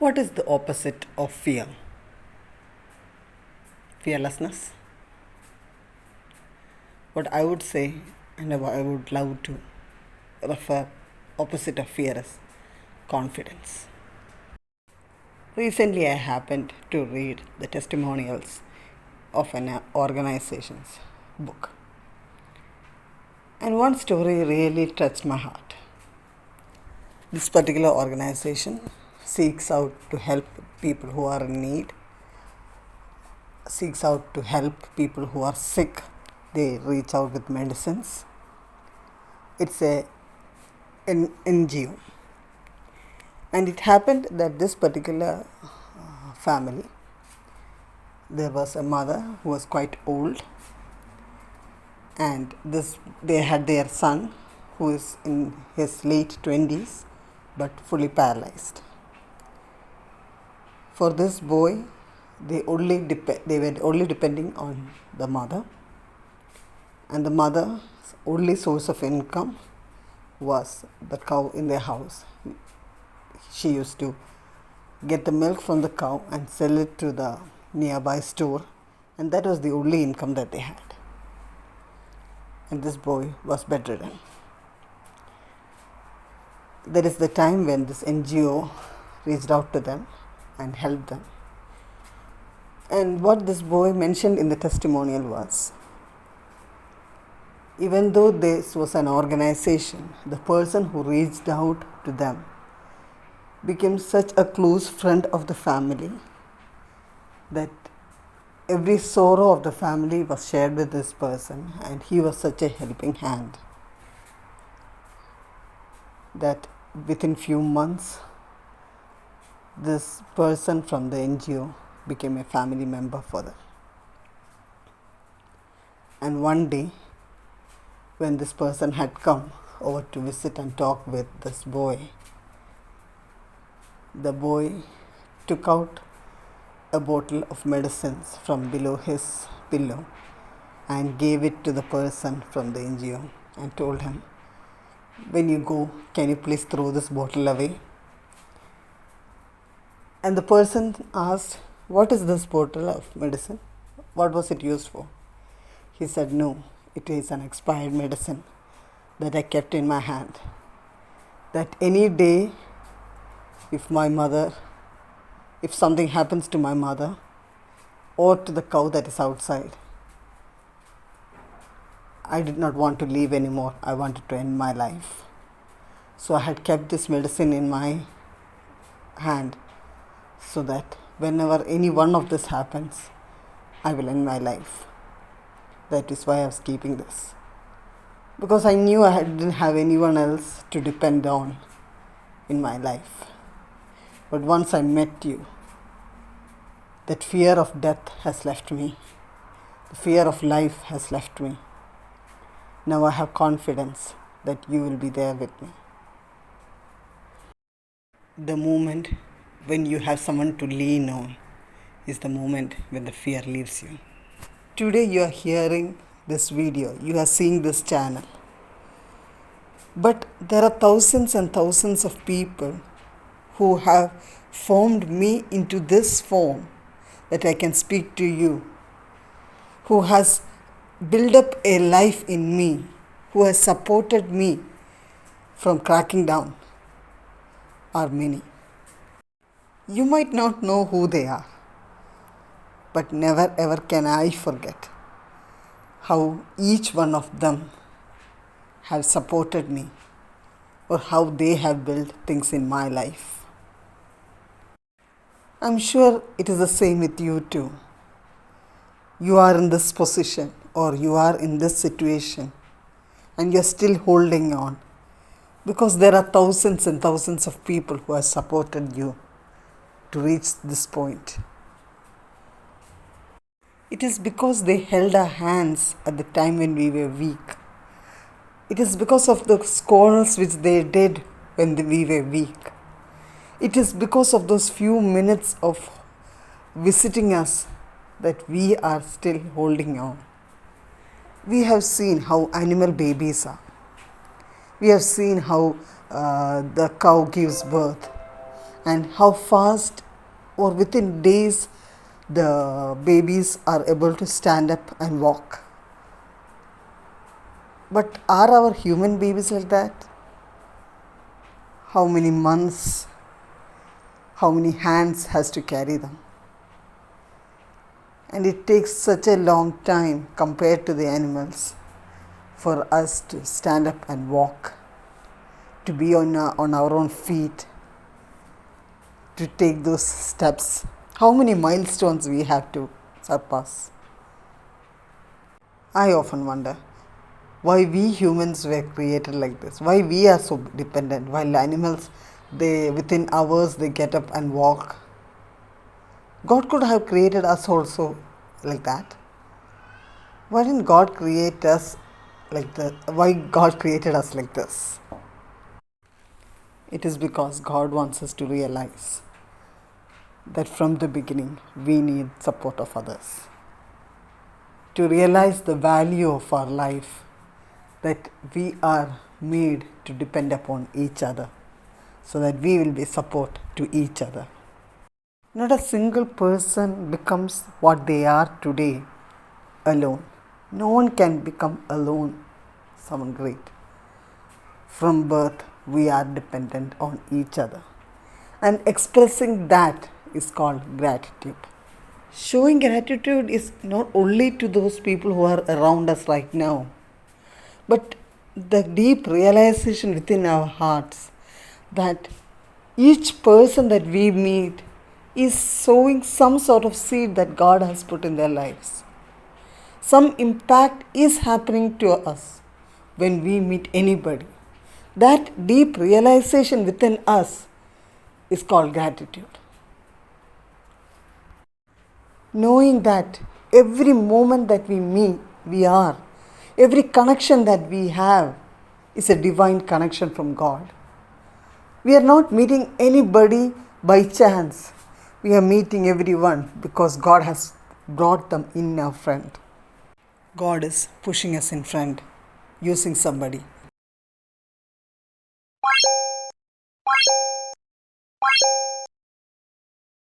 What is the opposite of fear? Fearlessness. What I would say, and I would love to refer opposite of fear is confidence. Recently, I happened to read the testimonials of an organization's book, and one story really touched my heart. This particular organization seeks out to help people who are in need, seeks out to help people who are sick. They reach out with medicines. It's an NGO. And it happened that this particular family, there was a mother who was quite old, and they had their son who is in his late 20s but fully paralyzed. For this boy, they were only depending on the mother, and the mother's only source of income was the cow in their house. She used to get the milk from the cow and sell it to the nearby store, and that was the only income that they had. And this boy was bedridden. That is the time when this NGO reached out to them and helped them. And what this boy mentioned in the testimonial was, even though this was an organization, the person who reached out to them became such a close friend of the family that every sorrow of the family was shared with this person, and he was such a helping hand that within few months this person from the NGO became a family member for them. And one day, when this person had come over to visit and talk with this boy, the boy took out a bottle of medicines from below his pillow and gave it to the person from the NGO and told him, "When you go, can you please throw this bottle away?" And the person asked, "What is this bottle of medicine? What was it used for?" He said, "No, it is an expired medicine that I kept in my hand, that any day if something happens to my mother or to the cow that is outside, I did not want to live anymore. I wanted to end my life. So I had kept this medicine in my hand so that whenever any one of this happens, I will end my life. That is why I was keeping this. Because I knew I didn't have anyone else to depend on in my life. But once I met you, that fear of death has left me. The fear of life has left me. Now I have confidence that you will be there with me." The moment when you have someone to lean on is the moment when the fear leaves you. Today you are hearing this video, you are seeing this channel. But there are thousands and thousands of people who have formed me into this form that I can speak to you, who has built up a life in me, who has supported me from cracking down, are many. You might not know who they are, but never ever can I forget how each one of them have supported me or how they have built things in my life. I'm sure it is the same with you too. You are in this position or you are in this situation and you're still holding on because there are thousands and thousands of people who have supported you to reach this point. It is because they held our hands at the time when we were weak. It is because of the calls which they did when we were weak. It is because of those few minutes of visiting us that we are still holding on. We have seen how animal babies are. We have seen how the cow gives birth. and how fast or within days the babies are able to stand up and walk. But are our human babies like that? How many months, how many hands has to carry them? And it takes such a long time compared to the animals for us to stand up and walk, to be on our own feet, to take those steps. How many milestones we have to surpass? I often wonder why we humans were created like this, why we are so dependent, while animals, they within hours they get up and walk. God could have created us also like that. Why didn't God create us like that? Why God created us like this? It is because God wants us to realize that from the beginning we need support of others. To realize the value of our life, that we are made to depend upon each other, so that we will be support to each other. Not a single person becomes what they are today alone. No one can become alone someone great. From birth, we are dependent on each other. And expressing that is called gratitude. Showing gratitude is not only to those people who are around us right now, but the deep realization within our hearts that each person that we meet is sowing some sort of seed that God has put in their lives. Some impact is happening to us when we meet anybody. That deep realization within us is called gratitude. Knowing that every moment that we meet, every connection that we have is a divine connection from God. We are not meeting anybody by chance. We are meeting everyone because God has brought them in our front. God is pushing us in front, using somebody